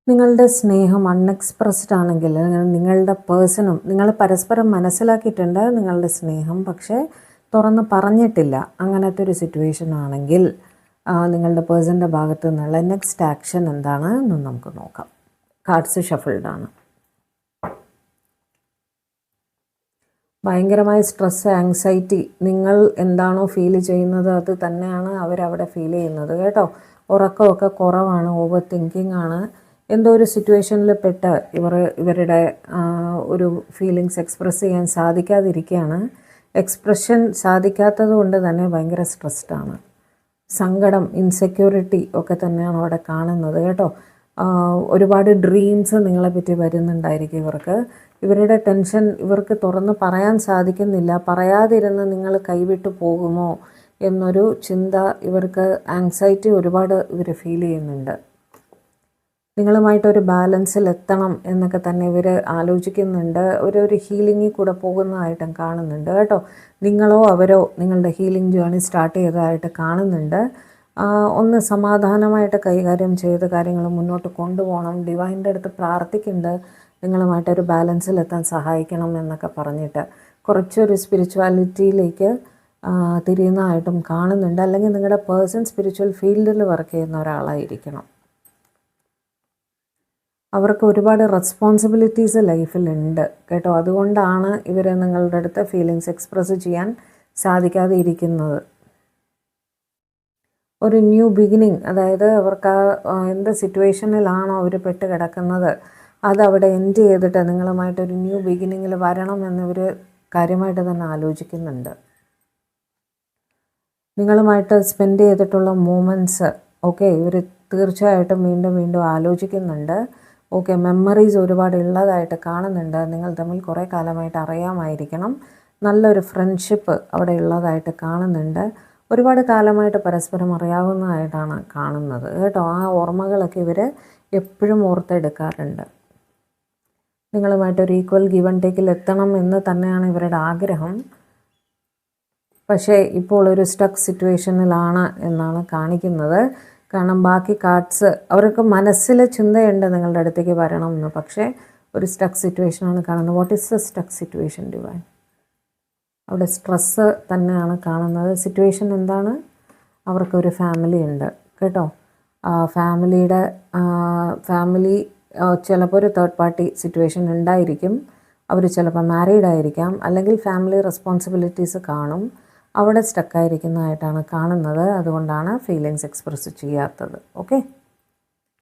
നിങ്ങളുടെ സ്നേഹം അൺഎക്സ്പ്രസ്ഡ് ആണെങ്കിൽ നിങ്ങളുടെ പേഴ്സണും നിങ്ങൾ പരസ്പരം മനസ്സിലാക്കിയിട്ടുണ്ട് നിങ്ങളുടെ സ്നേഹം, പക്ഷേ തുറന്ന് പറഞ്ഞിട്ടില്ല. അങ്ങനത്തെ ഒരു സിറ്റുവേഷൻ ആണെങ്കിൽ നിങ്ങളുടെ പേഴ്സൻ്റെ ഭാഗത്തു നിന്നുള്ള നെക്സ്റ്റ് ആക്ഷൻ എന്താണ് എന്ന് നമുക്ക് നോക്കാം. കാർഡ്സ് ഷഫിൾഡ് ആണ്. ഭയങ്കരമായ സ്ട്രെസ്, ആങ്സൈറ്റി, നിങ്ങൾ എന്താണോ ഫീൽ ചെയ്യുന്നത് അത് തന്നെയാണ് അവരവിടെ ഫീൽ ചെയ്യുന്നത് കേട്ടോ. ഉറക്കമൊക്കെ കുറവാണ്, ഓവർ തിങ്കിങ് ആണ്. എന്തോ ഒരു സിറ്റുവേഷനിൽ പെട്ട് ഇവരുടെ ഒരു ഫീലിങ്സ് എക്സ്പ്രസ് ചെയ്യാൻ സാധിക്കാതിരിക്കുകയാണ്. എക്സ്പ്രഷൻ സാധിക്കാത്തത് കൊണ്ട് തന്നെ ഭയങ്കര സ്ട്രെസ്ഡാണ്. സങ്കടം, ഇൻസെക്യൂരിറ്റി ഒക്കെ തന്നെയാണ് അവിടെ കാണുന്നത് കേട്ടോ. ഒരുപാട് ഡ്രീംസ് നിങ്ങളെപ്പറ്റി വരുന്നുണ്ടായിരിക്കും ഇവർക്ക്. ഇവരുടെ ടെൻഷൻ ഇവർക്ക് തുറന്ന് പറയാൻ സാധിക്കുന്നില്ല. പറയാതിരുന്ന് നിങ്ങൾ കൈവിട്ടു പോകുമോ എന്നൊരു ചിന്ത ഇവർക്ക്, ആങ്സൈറ്റി ഒരുപാട് ഇവർ ഫീൽ ചെയ്യുന്നുണ്ട്. നിങ്ങളുമായിട്ടൊരു ബാലൻസിൽ എത്തണം എന്നൊക്കെ തന്നെ ഇവർ ആലോചിക്കുന്നുണ്ട്. ഒരു ഹീലിങ്ങിൽ കൂടെ പോകുന്നതായിട്ടും കാണുന്നുണ്ട് കേട്ടോ. നിങ്ങളോ അവരോ നിങ്ങളുടെ ഹീലിംഗ് ജേർണി സ്റ്റാർട്ട് ചെയ്തതായിട്ട് കാണുന്നുണ്ട്. ഒന്ന് സമാധാനമായിട്ട് കൈകാര്യം ചെയ്ത് കാര്യങ്ങൾ മുന്നോട്ട് കൊണ്ടുപോകണം. ഡിവൈൻ്റെ അടുത്ത് പ്രാർത്ഥിക്കുന്നുണ്ട് നിങ്ങളുമായിട്ടൊരു ബാലൻസിലെത്താൻ സഹായിക്കണം എന്നൊക്കെ പറഞ്ഞിട്ട്. കുറച്ചൊരു സ്പിരിച്വാലിറ്റിയിലേക്ക് തിരിയുന്നതായിട്ടും കാണുന്നുണ്ട്. അല്ലെങ്കിൽ നിങ്ങളുടെ പേഴ്സൺ സ്പിരിച്വൽ ഫീൽഡിൽ വർക്ക് ചെയ്യുന്ന ഒരാളായിരിക്കണം. അവർക്ക് ഒരുപാട് റെസ്പോൺസിബിലിറ്റീസ് ലൈഫിലുണ്ട് കേട്ടോ. അതുകൊണ്ടാണ് ഇവർ നിങ്ങളുടെ അടുത്ത് ഫീലിങ്സ് എക്സ്പ്രസ് ചെയ്യാൻ സാധിക്കാതെ ഇരിക്കുന്നത്. ഒരു ന്യൂ ബിഗിനിങ്, അതായത് അവർക്ക് എന്ത് സിറ്റുവേഷനിലാണോ അവർ പെട്ട് കിടക്കുന്നത് അതവിടെ എൻഡ് ചെയ്തിട്ട് നിങ്ങളുമായിട്ടൊരു ന്യൂ ബിഗിനിങ്ങിൽ വരണം എന്നിവർ കാര്യമായിട്ട് തന്നെ ആലോചിക്കുന്നുണ്ട്. നിങ്ങളുമായിട്ട് സ്പെൻഡ് ചെയ്തിട്ടുള്ള മൂമെൻറ്റ്സ് ഓക്കെ ഇവർ തീർച്ചയായിട്ടും വീണ്ടും വീണ്ടും ആലോചിക്കുന്നുണ്ട്. ഓക്കെ, മെമ്മറീസ് ഒരുപാട് ഉള്ളതായിട്ട് കാണുന്നുണ്ട്. നിങ്ങൾ തമ്മിൽ കുറേ കാലമായിട്ട് അറിയാമായിരിക്കണം. നല്ലൊരു ഫ്രണ്ട്ഷിപ്പ് അവിടെ ഉള്ളതായിട്ട് കാണുന്നുണ്ട്. ഒരുപാട് കാലമായിട്ട് പരസ്പരം അറിയാവുന്നതായിട്ടാണ് കാണുന്നത് കേട്ടോ. ആ ഓർമ്മകളൊക്കെ ഇവർ എപ്പോഴും ഓർത്തെടുക്കാറുണ്ട്. നിങ്ങളുമായിട്ടൊരു ഈക്വൽ ഗിവ് ആൻഡ് ടേക്കിൽ എത്തണം എന്ന് തന്നെയാണ് ഇവരുടെ ആഗ്രഹം. പക്ഷേ ഇപ്പോൾ ഒരു സ്റ്റക്ക് സിറ്റുവേഷനിലാണ് എന്നാണ് കാണിക്കുന്നത്. കാരണം ബാക്കി കാർഡ്സ് അവർക്ക് മനസ്സിൽ ചിന്തയുണ്ട് നിങ്ങളുടെ അടുത്തേക്ക് വരണം എന്ന്, പക്ഷേ ഒരു സ്റ്റക്ക് സിറ്റുവേഷനാണ് കാണുന്നത്. What is the stuck situation divine? അവിടെ സ്ട്രെസ്സ് തന്നെയാണ് കാണുന്നത്. സിറ്റുവേഷൻ എന്താണ്? അവർക്കൊരു ഫാമിലി ഉണ്ട് കേട്ടോ. ഫാമിലി ചിലപ്പോൾ ഒരു തേർഡ് പാർട്ടി സിറ്റുവേഷൻ ഉണ്ടായിരിക്കും. അവർ ചിലപ്പോൾ മാരീഡ് ആയിരിക്കാം, അല്ലെങ്കിൽ ഫാമിലി റെസ്പോൺസിബിലിറ്റീസ് കാണും. അവിടെ സ്റ്റക്കായിരിക്കുന്നതായിട്ടാണ് കാണുന്നത്. അതുകൊണ്ടാണ് ഫീലിങ്സ് എക്സ്പ്രസ് ചെയ്യാത്തത്. ഓക്കെ.